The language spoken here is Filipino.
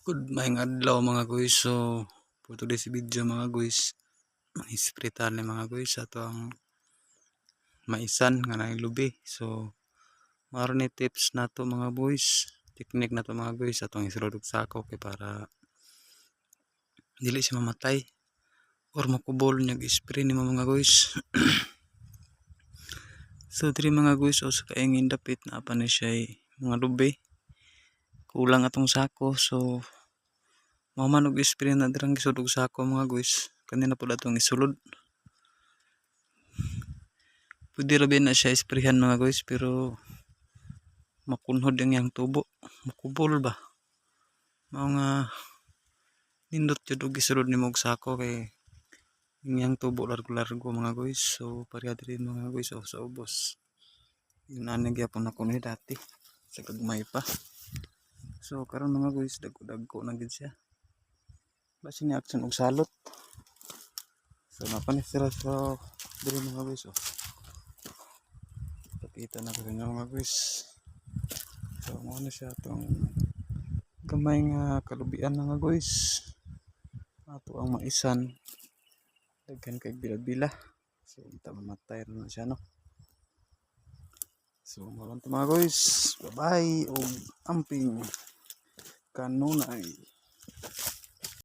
Good maayong adlaw mga guys. So for today's video mga guys, ispritan ni mga guys ato ang maisan nga nay lubi. So maro ni tips nato mga boys, technique nato mga guys atong isulod og sako kay para dili siya mamatay or makubol nya spray nimo mga guys. So diri mga guys, o sa kaingin dapit na pa ni siya mga lubi. Kulang atong sako, so maman og spray na dirang gisud og sako mga guys. Kanina pud atong isulod. Pwede ra na siya isprayhan mga guys, pero makunhod ang yang tubo, makubol ba. Mao nga nindot jud og isulod nimo og sako kay yang tubo largo-largo mga guys. So pareha diri mga guys sa ubos. Yun ana gyapon ako ni dati sa kagmay pa. So karon mga guys, dagko na gid siya. Basi ni action og salot. So napanis sila sa diri mga guys. Pakita na ko sa inyo mga guys. So mo na siya itong gamay nga kalubian mga guys. Ato ang maisan. Daghan kay bila-bila. So kita mamatay na siya no. So mga guys, bye bye o amping kanunay.